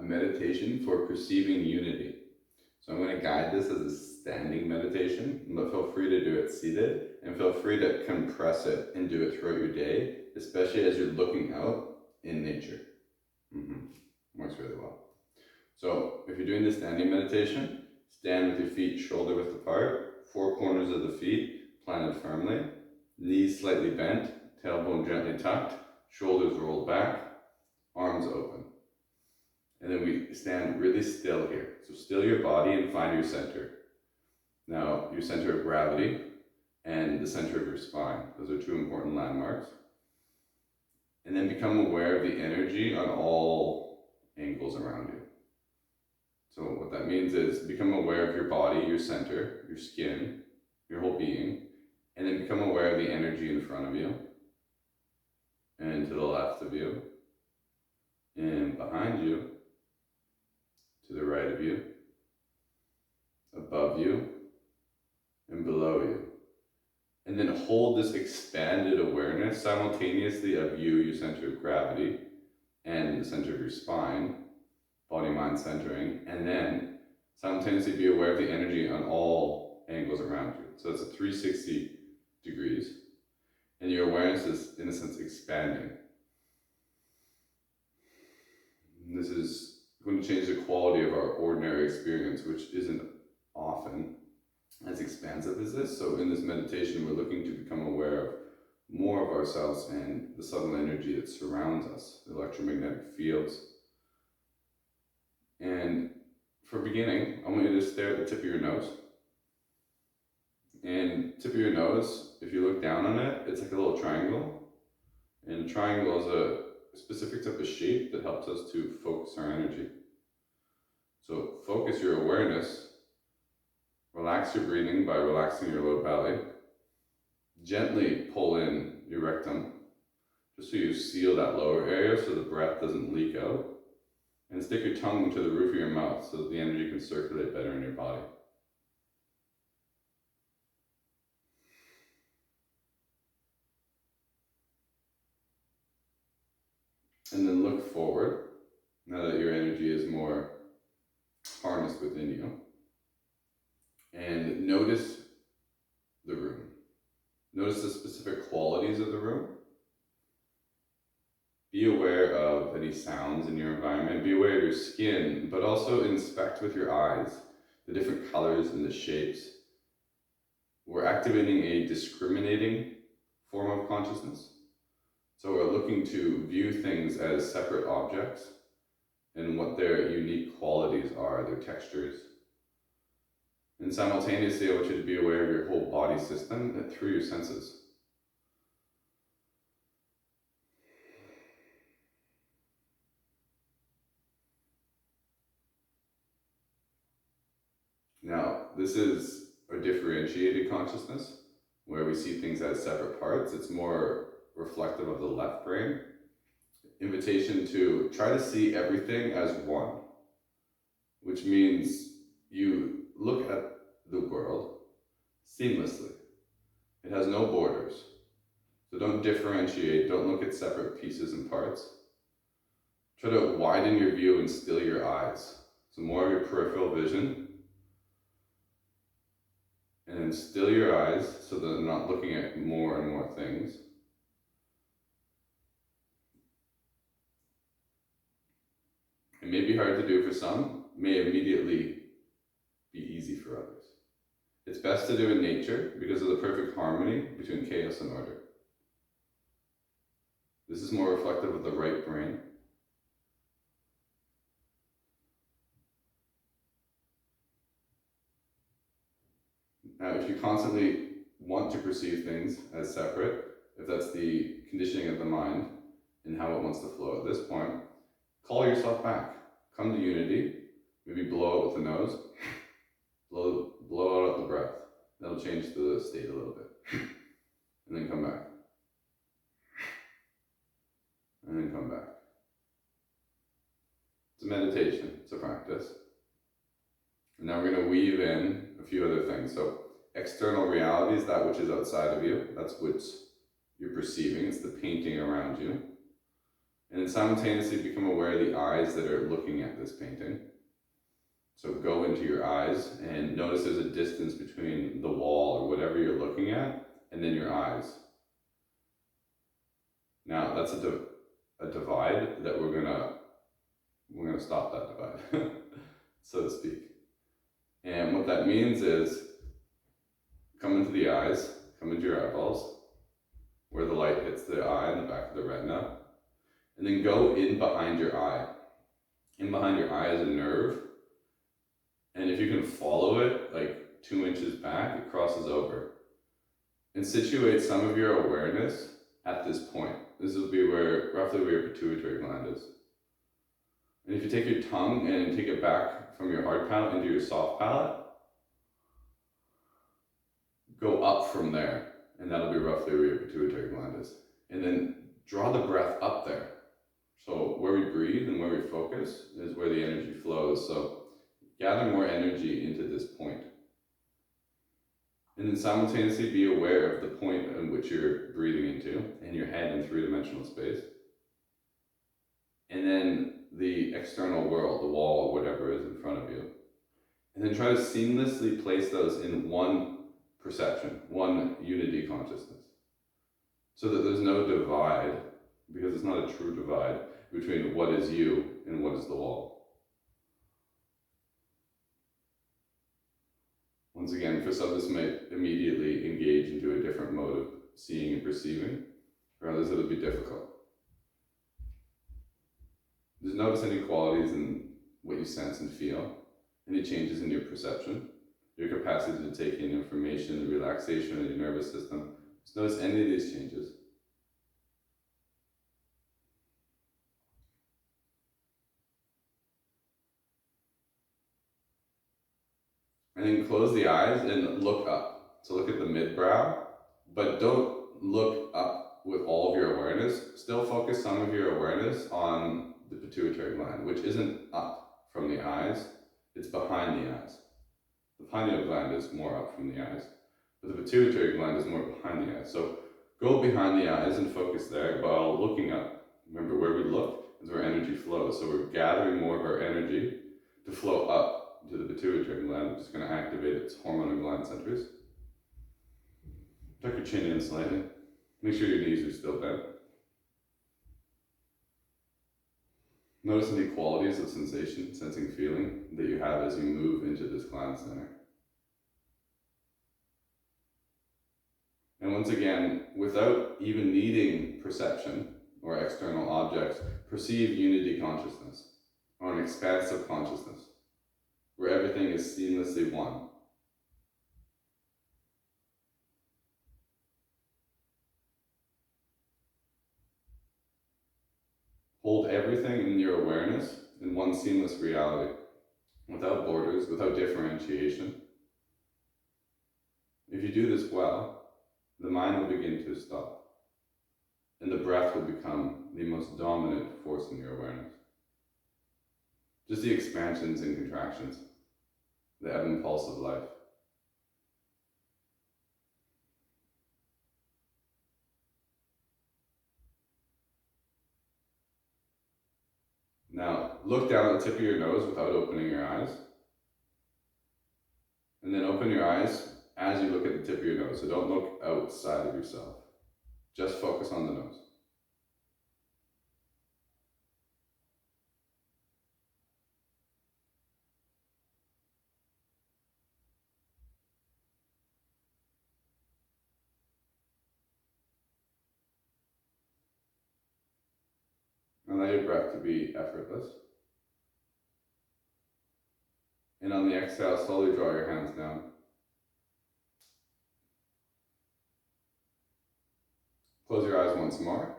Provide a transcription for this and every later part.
a meditation for perceiving unity. So I'm going to guide this as a standing meditation, but feel free to do it seated, and feel free to compress it and do it throughout your day, especially as you're looking out in nature. Works really well. So if you're doing the standing meditation, stand with your feet shoulder width apart, four corners of the feet planted firmly, knees slightly bent, tailbone gently tucked, shoulders rolled back, arms open. And then we stand really still here. So still your body and find your center. Now, your center of gravity and the center of your spine. Those are two important landmarks. And then become aware of the energy on all angles around you. So what that means is become aware of your body, your center, your skin, your whole being, and then become aware of the energy in front of you, and to the left of you, and behind you, to the right of you, above you, and below you. And then hold this expanded awareness simultaneously of you, your center of gravity, and the center of your spine, body-mind centering, and then simultaneously be aware of the energy on all angles around you. So it's a 360 degrees, and your awareness is, in a sense, expanding. And this is going to change the quality of our ordinary experience, which isn't often as expansive as this. So in this meditation, we're looking to become aware of more of ourselves and the subtle energy that surrounds us, the electromagnetic fields. And for beginning, I want you to stare at the tip of your nose. And tip of your nose, if you look down on it, it's like a little triangle. And a triangle is a specific type of shape that helps us to focus our energy. So focus your awareness, relax your breathing by relaxing your low belly. Gently pull in your rectum, just so you seal that lower area so the breath doesn't leak out. And stick your tongue to the roof of your mouth so that the energy can circulate better in your body. And then look forward, now that your energy is more harnessed within you. And notice the room. Notice the specific qualities of the room. Be aware of any sounds in your environment. Be aware of your skin, but also inspect with your eyes the different colors and the shapes. We're activating a discriminating form of consciousness. So we're looking to view things as separate objects and what their unique qualities are, their textures. And simultaneously, I want you to be aware of your whole body system through your senses. Now, this is a differentiated consciousness where we see things as separate parts. It's more reflective of the left brain. Invitation to try to see everything as one, which means you look at the world seamlessly. It has no borders. So don't differentiate, don't look at separate pieces and parts. Try to widen your view and still your eyes. So more of your peripheral vision. And then still your eyes so that they're not looking at more and more things. It may be hard to do for some, may immediately be easy for others. It's best to do in nature because of the perfect harmony between chaos and order. This is more reflective of the right brain. Now, if you constantly want to perceive things as separate, if that's the conditioning of the mind and how it wants to flow at this point, call yourself back. Come to unity, maybe blow out with the nose, blow out the breath. That'll change the state a little bit. And then come back. And then come back. It's a meditation, it's a practice. And now we're going to weave in a few other things. So external reality is that which is outside of you. That's what you're perceiving. It's the painting around you. And then simultaneously become aware of the eyes that are looking at this painting. So go into your eyes and notice there's a distance between the wall or whatever you're looking at and then your eyes. Now that's a divide that we're gonna stop that divide, so to speak. And what that means is come into the eyes, come into your eyeballs, where the light hits the eye in the back of the retina, and then go in behind your eye. In behind your eye is a nerve, and if you can follow it like 2 inches back, it crosses over. And situate some of your awareness at this point. This will be roughly where your pituitary gland is. And if you take your tongue and take it back from your hard palate into your soft palate, go up from there, and that'll be roughly where your pituitary gland is. And then draw the breath up there. So where we breathe and where we focus is where the energy flows. So gather more energy into this point. And then simultaneously be aware of the point in which you're breathing into and your head in 3-dimensional space. And then the external world, the wall or whatever is in front of you. And then try to seamlessly place those in one perception, one unity consciousness. So that there's no divide, because it's not a true divide, between what is you and what is the wall. Once again, for some this might immediately engage into a different mode of seeing and perceiving. For others it'll be difficult. Just notice any qualities in what you sense and feel, any changes in your perception, your capacity to take in information, the relaxation of your nervous system. Just notice any of these changes. And then close the eyes and look up. So look at the mid-brow, but don't look up with all of your awareness. Still focus some of your awareness on the pituitary gland, which isn't up from the eyes, it's behind the eyes. The pineal gland is more up from the eyes, but the pituitary gland is more behind the eyes. So go behind the eyes and focus there while looking up. Remember, where we look is where energy flows. So we're gathering more of our energy to flow up to the pituitary gland, which is going to activate its hormonal gland centers. Tuck your chin in slightly. Make sure your knees are still bent. Notice any qualities of sensation, sensing, feeling that you have as you move into this gland center. And once again, without even needing perception or external objects, perceive unity consciousness or an expansive consciousness, where everything is seamlessly one. Hold everything in your awareness in one seamless reality, without borders, without differentiation. If you do this well, the mind will begin to stop, and the breath will become the most dominant force in your awareness. Just the expansions and contractions, the ebb and pulse of life. Now, look down at the tip of your nose without opening your eyes. And then open your eyes as you look at the tip of your nose. So don't look outside of yourself. Just focus on the nose. Allow your breath to be effortless. And on the exhale, slowly draw your hands down. Close your eyes once more.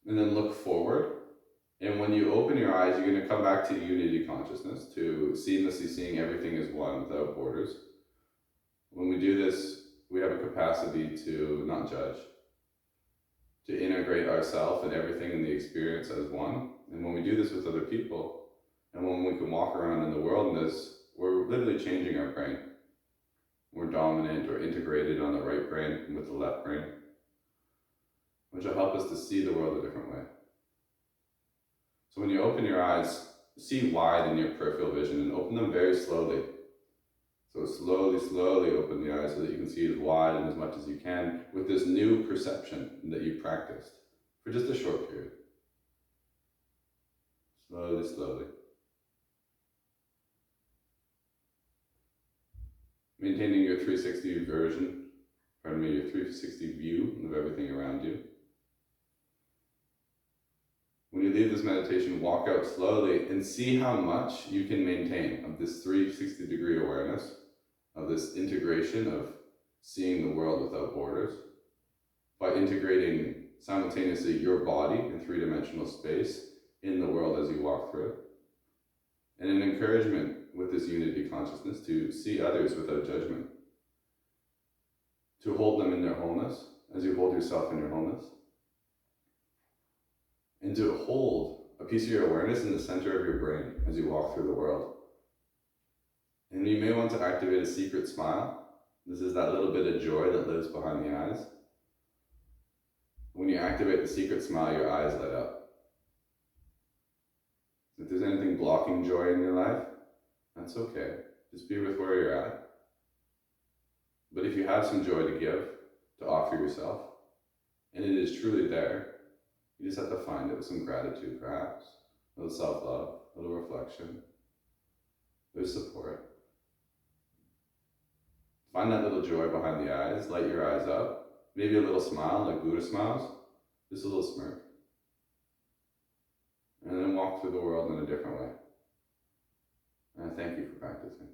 And then look forward. And when you open your eyes, you're going to come back to unity consciousness, to seamlessly seeing everything as one without borders. When we do this, we have a capacity to not judge, to integrate ourselves and everything in the experience as one. And when we do this with other people, and when we can walk around in the world in this, we're literally changing our brain. We're dominant or integrated on the right brain with the left brain, which will help us to see the world a different way. So when you open your eyes, see wide in your peripheral vision and open them very slowly. So slowly, slowly open the eyes so that you can see as wide and as much as you can with this new perception that you practiced for just a short period. Slowly, slowly. Maintaining your 360 your 360 view of everything around you. When you leave this meditation, walk out slowly and see how much you can maintain of this 360-degree awareness, of this integration of seeing the world without borders, by integrating simultaneously your body in three-dimensional space in the world as you walk through it, and an encouragement with this unity consciousness to see others without judgment, to hold them in their wholeness as you hold yourself in your wholeness, and to hold a piece of your awareness in the center of your brain as you walk through the world. And you may want to activate a secret smile. This is that little bit of joy that lives behind the eyes. When you activate the secret smile, your eyes light up. If there's anything blocking joy in your life, that's okay. Just be with where you're at. But if you have some joy to give, to offer yourself, and it is truly there, you just have to find it with some gratitude, perhaps, a little self-love, a little reflection. There's support. Find that little joy behind the eyes, light your eyes up, maybe a little smile like Buddha smiles, just a little smirk. And then walk through the world in a different way. And I thank you for practicing.